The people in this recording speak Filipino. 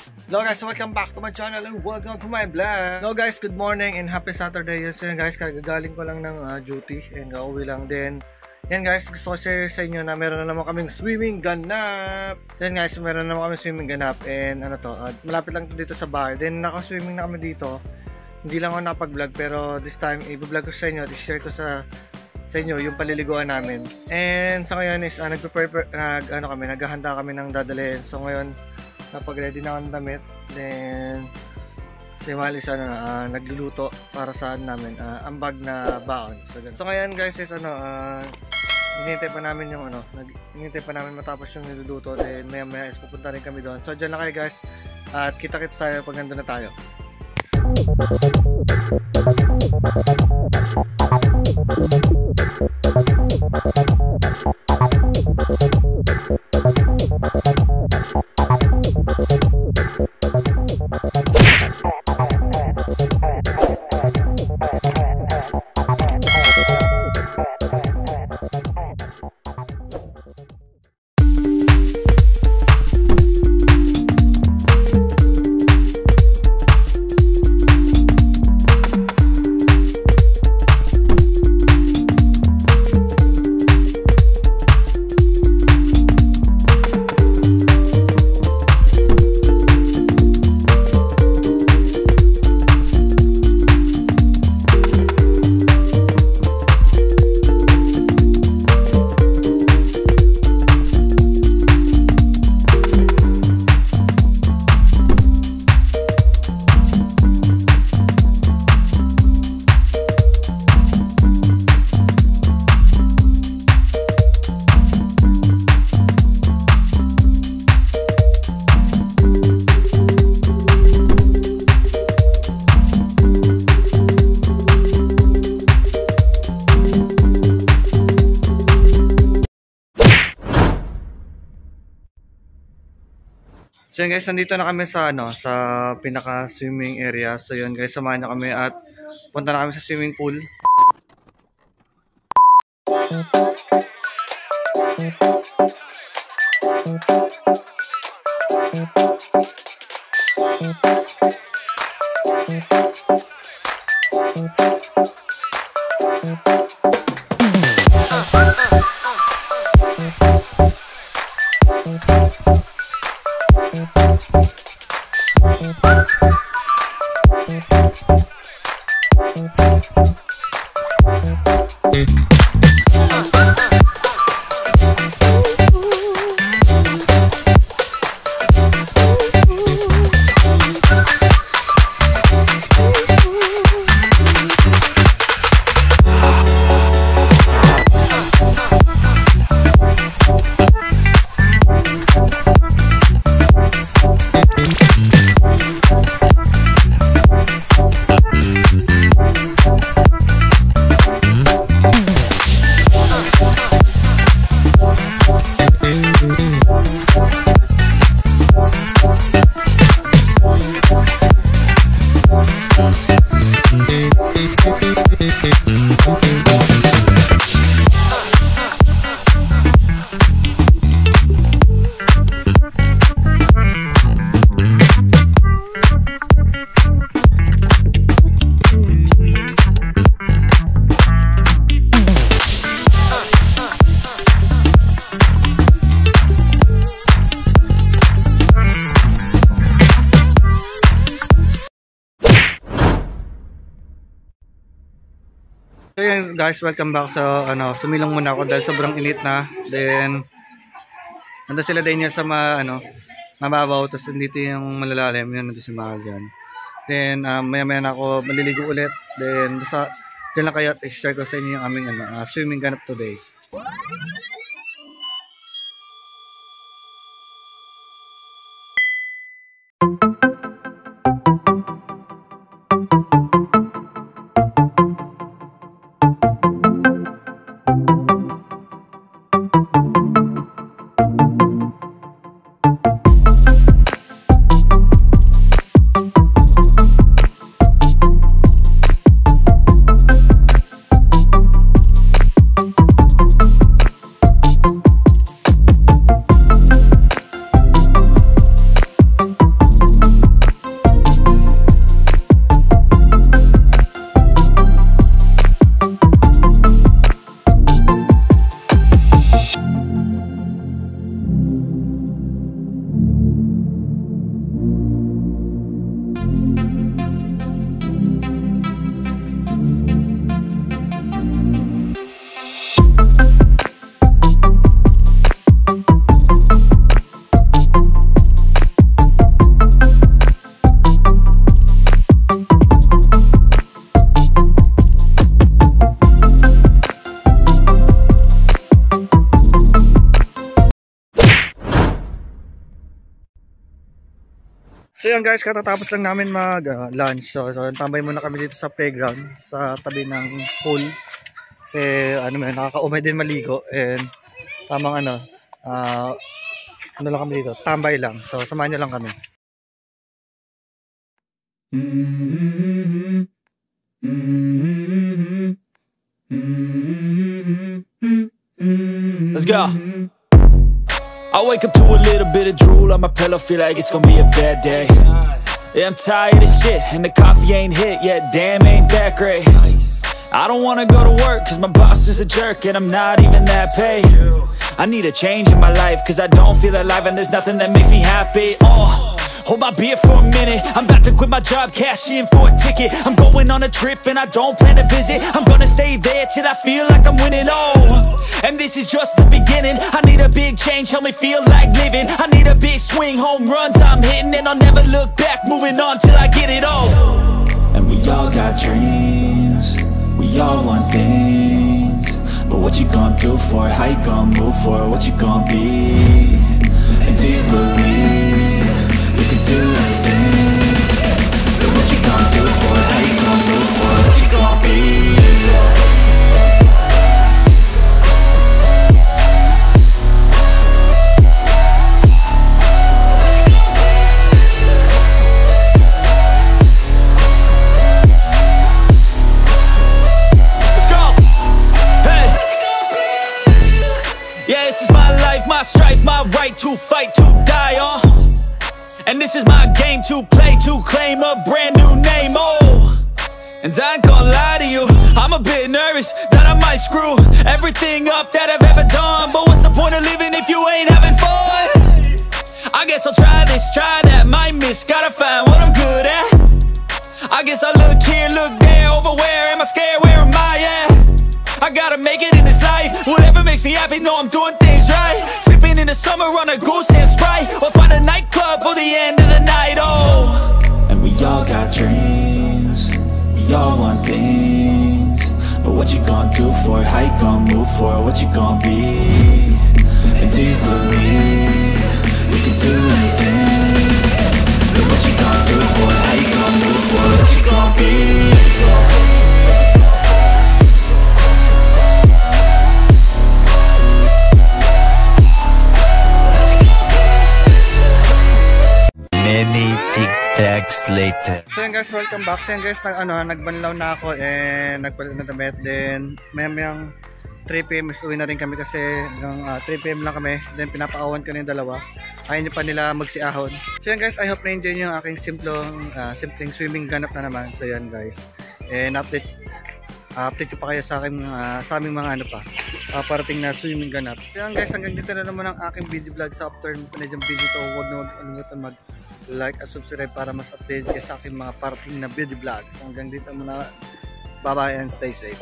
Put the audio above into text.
Hello guys, welcome back to my channel and welcome to my vlog. Hello guys, good morning and happy Saturday. So yun guys, kagagaling ko lang ng duty and gauwi lang din. Yan guys, gusto ko share sa inyo na meron na naman kaming swimming ganap. So yan guys, meron na naman kaming swimming ganap and malapit lang dito sa bahay. Then naka-swimming na kami dito. Hindi lang ako napag-vlog pero this time i-vlog ko sa inyo, i-share ko sa inyo yung paliliguan namin. And sa ngayon is naghahanda kami ng dadalhin. So ngayon napag-ready na akong damit. Then si Malis nagluluto para sa namin ambag na baon. So ngayon guys is hinihintay pa namin yung hinihintay pa namin matapos yung niluluto. Then maya is pupunta rin kami doon. So dyan lang kayo guys at kita-kits tayo pag nandun na tayo. So yun guys, nandito na kami sa sa pinaka swimming area. So yun guys, samahan na kami at punta na kami sa swimming pool. So yun guys, welcome back sa sumilong muna ako dahil sobrang init na. Then nandun sila din niya sa mababaw, tapos dito yung malalalim, yun nandun si Mahal dyan. Then maya na ako maliligo ulit. Then dyan lang kayo at i-share ko sa inyo yung aming swimming ganap today. So yan guys, katatapos lang namin mag-lunch. So tambay muna kami dito sa playground sa tabi ng pool. Kasi nakakaumay din maligo and tamang ano lang kami dito, tambay lang. So samahan niyo lang kami. Let's go. I wake up to a little bit of drool on my pillow, feel like it's gonna be a bad day. Yeah, I'm tired of shit, and the coffee ain't hit yet, damn, ain't that great. I don't wanna go to work, cause my boss is a jerk, and I'm not even that paid. I need a change in my life, cause I don't feel alive, and there's nothing that makes me happy. Hold my beer for a minute, I'm about to quit my job, cash in for a ticket. I'm going on a trip and I don't plan to visit. I'm gonna stay there till I feel like I'm winning, and this is just the beginning. I need a big change, help me feel like living. I need a big swing, home runs I'm hitting, and I'll never look back, moving on till I get it all. And we all got dreams, we all want things, but what you gonna do for it? How you gonna move for it? What you gonna be? And do you believe you can do anything? But what you gonna do for it? How you gonna move for it? What you gonna be? Let's go! Hey! Yeah, this is my life, my strife, my right to fight, to die on. And this is my game to play, to claim a brand new name, and I ain't gonna lie to you, I'm a bit nervous that I might screw everything up that I've ever done. But what's the point of living if you ain't having fun? I guess I'll try this, try that, might miss, gotta find what I'm good at. I guess I look here, look there, over where am I scared, where am I at? I gotta make it in this life, whatever makes me happy, know I'm doing things right. Sipping in the summer on a goose and Sprite, or find a nightclub for the end of the night, And we all got dreams, we all want things, but what you gonna do for it? How you gonna move for it? What you gonna be? And do you believe you can do anything? But what you gonna do for it? How you gonna move for it? What you gonna be? Many tic-tacs later. So yan guys, welcome back. So yan guys, nagbanlaw na ako and nagpalit na damit. Then mayang 3 PM is uwi na rin kami kasi hanggang 3 PM lang kami. Then pinapaawan ko na yung dalawa. Ayaw nyo pa nila magsiahon. So yan guys, I hope na-enjoy nyo yung aking simpleng swimming ganap na naman. So yan guys, and update ko pa kayo sa aming mga parating na swimming ganap. So yan guys, hanggang dito na naman ang aking video vlog. Sa after ng video to, huwag na kalimutan mag-like at subscribe para mas update kayo sa aking mga parating na video vlogs. Hanggang dito muna, bye bye and stay safe.